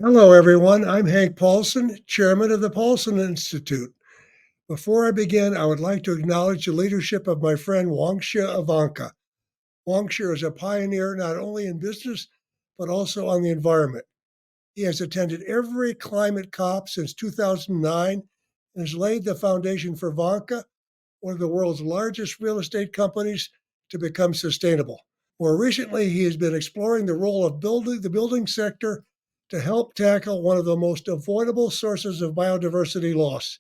Hello, everyone. I'm Hank Paulson, chairman of the Paulson Institute. Before I begin, I would like to acknowledge the leadership of my friend Wangsha Ivanka. Wangsha is a pioneer not only in business, but also on the environment. He has attended every climate COP since 2009 and has laid the foundation for Vanka, one of the world's largest real estate companies, to become sustainable. More recently, he has been exploring the role of the building sector to help tackle one of the most avoidable sources of biodiversity loss: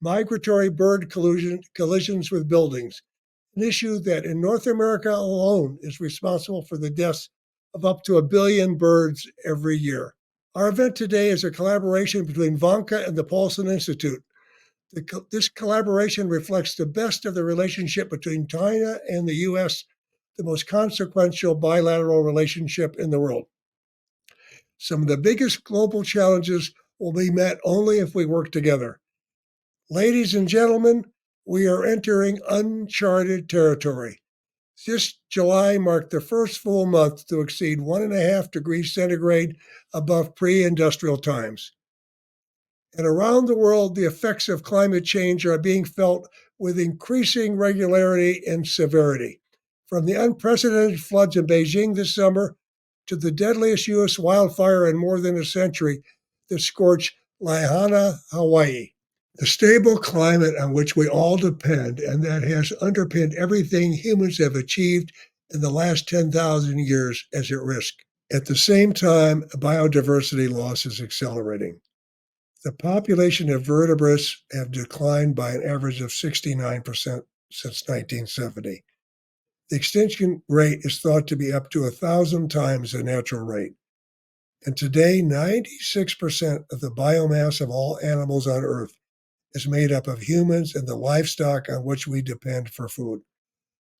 migratory bird collisions with buildings, an issue that in North America alone is responsible for the deaths of up to a billion birds every year. Our event today is a collaboration between Vanka and the Paulson Institute. This collaboration reflects the best of the relationship between China and the US, the most consequential bilateral relationship in the world. Some of the biggest global challenges will be met only if we work together. Ladies and gentlemen, we are entering uncharted territory. This July marked the first full month to exceed 1.5 degrees centigrade above pre industrial times. And around the world, the effects of climate change are being felt with increasing regularity and severity. From the unprecedented floods in Beijing this summer to the deadliest U.S. wildfire in more than a century that scorched Lahaina, Hawaii. The stable climate on which we all depend and that has underpinned everything humans have achieved in the last 10,000 years is at risk. At the same time, biodiversity loss is accelerating. The population of vertebrates have declined by an average of 69% since 1970. The extinction rate is thought to be up to 1,000 times the natural rate. And today, 96% of the biomass of all animals on Earth is made up of humans and the livestock on which we depend for food.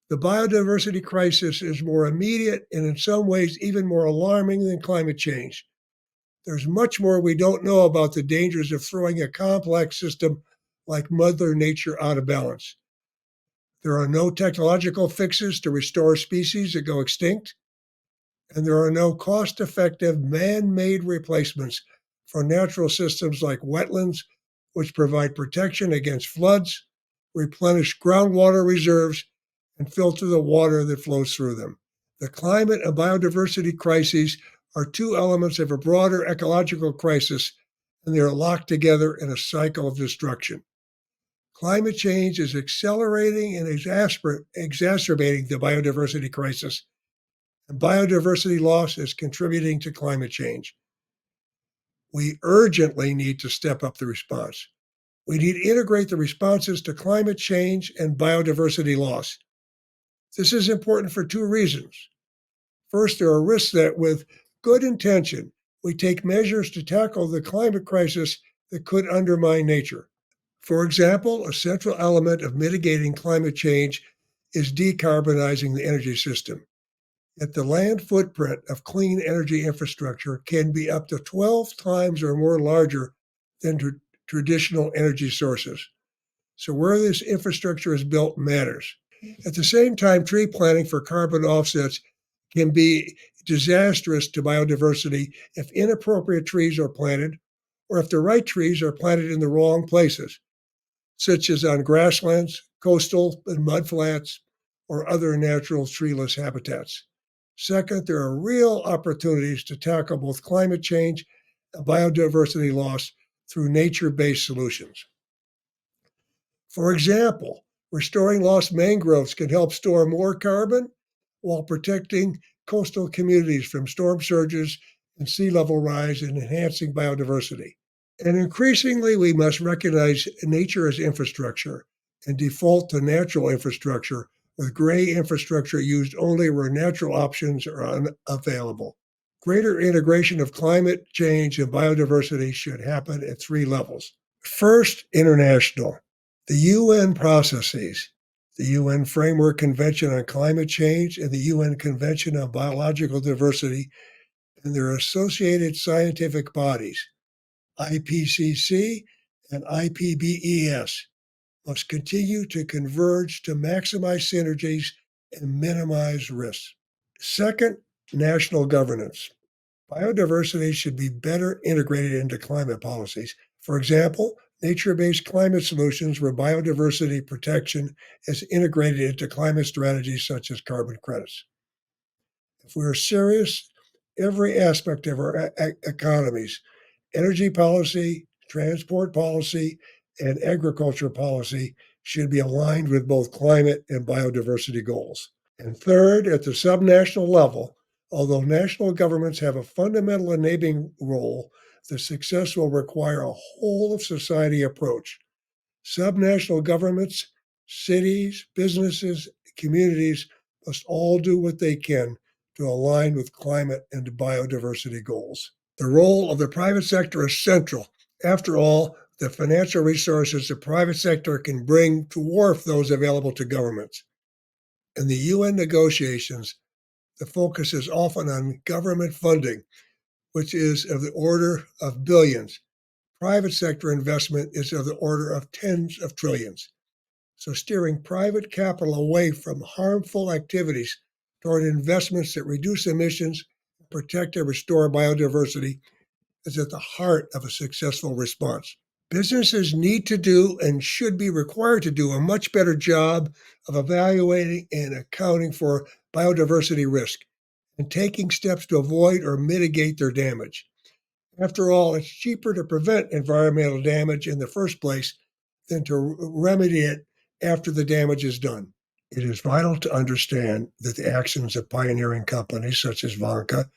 The biodiversity crisis is more immediate and in some ways even more alarming than climate change. There's much more we don't know about the dangers of throwing a complex system like Mother Nature out of balance. There are no technological fixes to restore species that go extinct, and there are no cost effective man made replacements for natural systems like wetlands, which provide protection against floods, replenish groundwater reserves, and filter the water that flows through them. The climate and biodiversity crises are two elements of a broader ecological crisis, and they are locked together in a cycle of destruction. Climate change is accelerating and exacerbating the biodiversity crisis, and biodiversity loss is contributing to climate change. We urgently need to step up the response. We need to integrate the responses to climate change and biodiversity loss. This is important for two reasons. First, there are risks that, with good intention, we take measures to tackle the climate crisis that could undermine nature. For example, a central element of mitigating climate change is decarbonizing the energy system. Yet the land footprint of clean energy infrastructure can be up to 12 times or more larger than traditional energy sources. So, where this infrastructure is built matters. At the same time, tree planting for carbon offsets can be disastrous to biodiversity if inappropriate trees are planted or if the right trees are planted in the wrong places, such as on grasslands, coastal and mudflats, or other natural treeless habitats. Second, there are real opportunities to tackle both climate change and biodiversity loss through nature based solutions. For example, restoring lost mangroves can help store more carbon while protecting coastal communities from storm surges and sea level rise and enhancing biodiversity. And increasingly, we must recognize nature as infrastructure and default to natural infrastructure, with gray infrastructure used only where natural options are unavailable. Greater integration of climate change and biodiversity should happen at three levels. First, international. The UN processes, the UN Framework Convention on Climate Change and the UN Convention on Biological Diversity, and their associated scientific bodies, IPCC and IPBES, must continue to converge to maximize synergies and minimize risks. Second, national governance. Biodiversity should be better integrated into climate policies. For example, nature based climate solutions where biodiversity protection is integrated into climate strategies such as carbon credits. If we are serious, every aspect of our economies, energy policy, transport policy, and agriculture policy, should be aligned with both climate and biodiversity goals. And third, at the subnational level, although national governments have a fundamental enabling role, the success will require a whole of society approach. Subnational governments, cities, businesses, communities must all do what they can to align with climate and biodiversity goals. The role of the private sector is central. After all, the financial resources the private sector can bring dwarf those available to governments. In the UN negotiations, the focus is often on government funding, which is of the order of billions. Private sector investment is of the order of tens of trillions. So, steering private capital away from harmful activities toward investments that reduce emissions, protect and restore biodiversity is at the heart of a successful response. Businesses need to do and should be required to do a much better job of evaluating and accounting for biodiversity risk and taking steps to avoid or mitigate their damage. After all, it's cheaper to prevent environmental damage in the first place than to remedy it after the damage is done. It is vital to understand that the actions of pioneering companies such as Vanka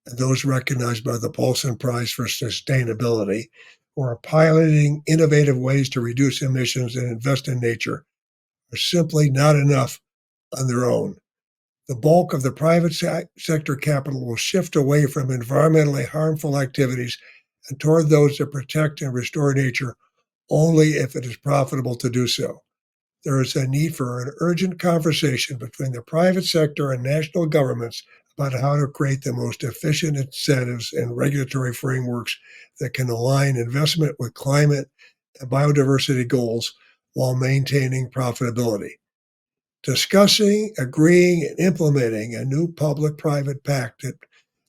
and those recognized by the Paulson Prize for Sustainability, who are piloting innovative ways to reduce emissions and invest in nature, are simply not enough on their own. The bulk of the private sector capital will shift away from environmentally harmful activities and toward those that protect and restore nature only if it is profitable to do so. There is a need for an urgent conversation between the private sector and national governments about how to create the most efficient incentives and regulatory frameworks that can align investment with climate and biodiversity goals while maintaining profitability. Discussing, agreeing, and implementing a new public private pact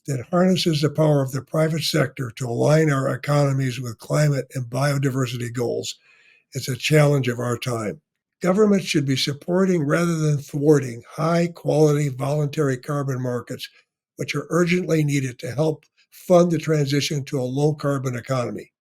that harnesses the power of the private sector to align our economies with climate and biodiversity goals is a challenge of our time. Governments should be supporting rather than thwarting high quality voluntary carbon markets, which are urgently needed to help fund the transition to a low carbon economy.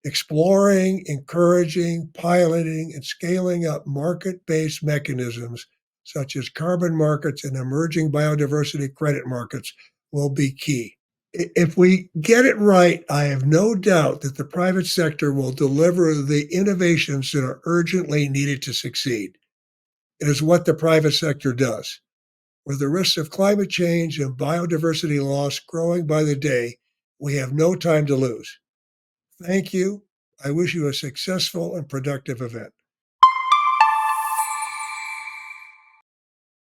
Exploring, encouraging, piloting, and scaling up market based mechanisms such as carbon markets and emerging biodiversity credit markets will be key. If we get it right, I have no doubt that the private sector will deliver the innovations that are urgently needed to succeed. It is what the private sector does. With the risks of climate change and biodiversity loss growing by the day, we have no time to lose. Thank you. I wish you a successful and productive event.